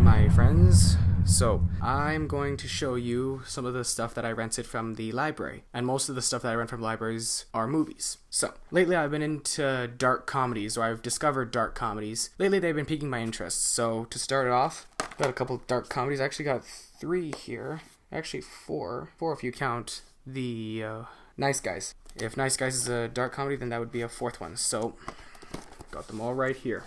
my friends. So, I'm going to show you some of the stuff that I rented from the library. And most of the stuff that I rent from libraries are movies. So, lately I've been into dark comedies, or I've discovered dark comedies. Lately they've been piquing my interest. So, to start it off, I've got a couple of dark comedies. I actually got 3 here. Actually 4. 4 if you count the Nice Guys. If Nice Guys is a dark comedy, then that would be a 4th one. So, got them all right here.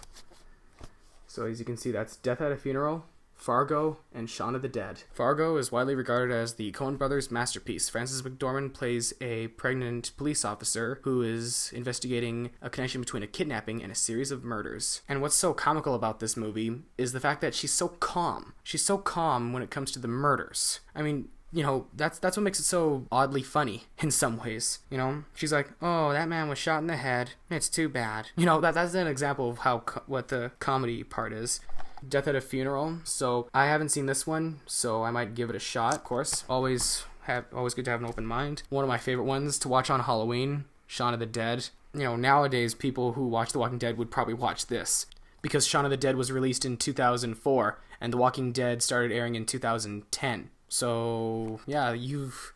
So as you can see, that's Death at a Funeral, Fargo, and Shaun of the Dead. Fargo is widely regarded as the Coen brothers' masterpiece. Frances McDormand plays a pregnant police officer who is investigating a connection between a kidnapping and a series of murders. And what's so comical about this movie is the fact that she's so calm. She's so calm when it comes to the murders. I mean, you know, that's what makes it so oddly funny in some ways, you know? She's like, oh, that man was shot in the head. It's too bad. You know, that's an example of how what the comedy part is. Death at a Funeral. So, I haven't seen this one, so I might give it a shot, of course. Always good to have an open mind. One of my favorite ones to watch on Halloween, Shaun of the Dead. You know, nowadays, people who watch The Walking Dead would probably watch this, because Shaun of the Dead was released in 2004, and The Walking Dead started airing in 2010. So, yeah,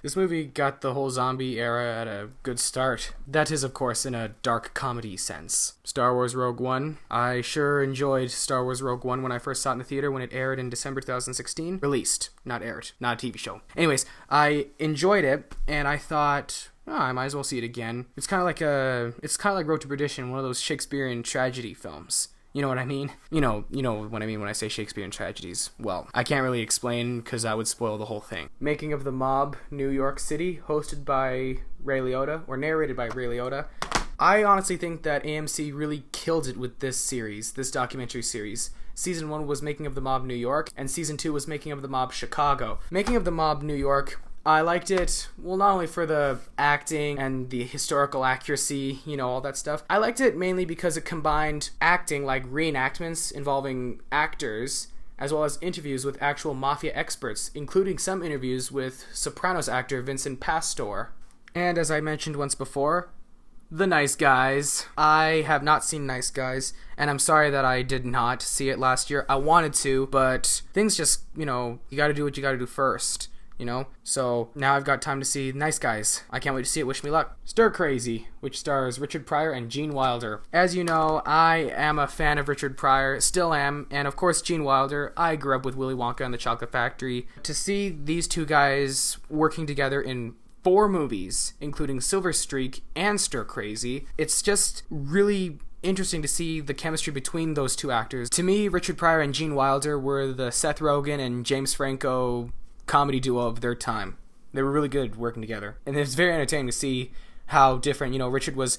this movie got the whole zombie era at a good start. That is, of course, in a dark comedy sense. Star Wars Rogue One. I sure enjoyed Star Wars Rogue One when I first saw it in the theater when it aired in December 2016. Released, not aired, not a TV show. Anyways, I enjoyed it, and I thought, oh, I might as well see it again. It's kind of like Road to Perdition, one of those Shakespearean tragedy films. You know what I mean? You know what I mean when I say Shakespearean tragedies. Well, I can't really explain because that would spoil the whole thing. Making of the Mob, New York City, hosted by Ray Liotta, or narrated by Ray Liotta. I honestly think that AMC really killed it with this series, this documentary series. Season 1 was Making of the Mob New York, and Season 2 was Making of the Mob Chicago. Making of the Mob New York, I liked it, well, not only for the acting and the historical accuracy, you know, all that stuff. I liked it mainly because it combined acting, like reenactments involving actors, as well as interviews with actual mafia experts, including some interviews with Sopranos actor Vincent Pastore. And as I mentioned once before, The Nice Guys. I have not seen Nice Guys, and I'm sorry that I did not see it last year. I wanted to, but things just, you know, you gotta do what you gotta do first. You know, so now I've got time to see Nice Guys. I can't wait to see it. Wish me luck. Stir Crazy, which stars Richard Pryor and Gene Wilder. As you know, I am a fan of Richard Pryor, still am, and of course Gene Wilder. I grew up with Willy Wonka and the Chocolate Factory. To see these two guys working together in 4 movies, including Silver Streak and Stir Crazy, it's just really interesting to see the chemistry between those two actors. To me, Richard Pryor and Gene Wilder were the Seth Rogen and James Franco comedy duo of their time. They were really good working together, and it's very entertaining to see how different, you know, Richard was,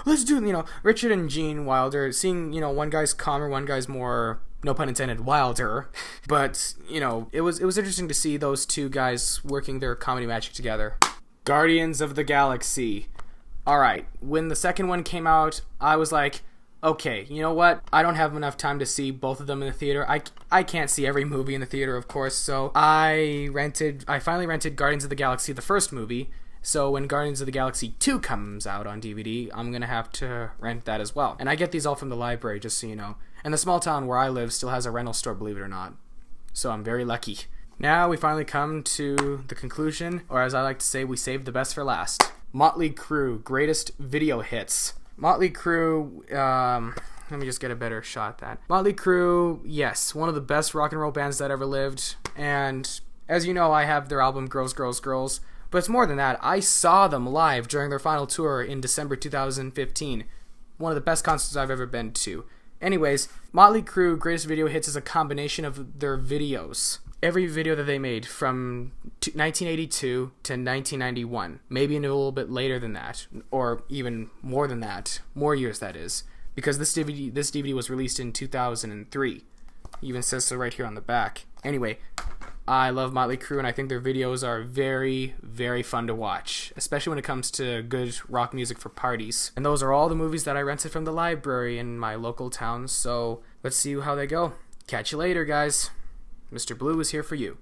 let's do it, you know, Richard and Gene Wilder, seeing, you know, one guy's calmer, one guy's more, no pun intended, wilder, but, you know, it was interesting to see those two guys working their comedy magic together. Guardians of the Galaxy. Alright, when the second one came out, I was like, okay, you know what? I don't have enough time to see both of them in the theater. I can't see every movie in the theater, of course, so I finally rented Guardians of the Galaxy, the first movie. So when Guardians of the Galaxy 2 comes out on DVD, I'm gonna have to rent that as well. And I get these all from the library, just so you know. And the small town where I live still has a rental store, believe it or not. So I'm very lucky. Now we finally come to the conclusion, or as I like to say, we saved the best for last. Motley Crue, greatest video hits. Motley Crue, let me just get a better shot at that. Motley Crue, yes, one of the best rock and roll bands that ever lived. And as you know, I have their album Girls, Girls, Girls. But it's more than that. I saw them live during their final tour in December 2015. One of the best concerts I've ever been to. Anyways, Motley Crue, greatest video hits is a combination of their videos. Every video that they made from 1982 to 1991, maybe a little bit later than that, or even more than that, more years that is, because this DVD was released in 2003. It even says so right here on the back. Anyway, I love Motley Crue, and I think their videos are very, very fun to watch, especially when it comes to good rock music for parties. And those are all the movies that I rented from the library in my local town, so let's see how they go. Catch you later, guys. Mr. Blue is here for you.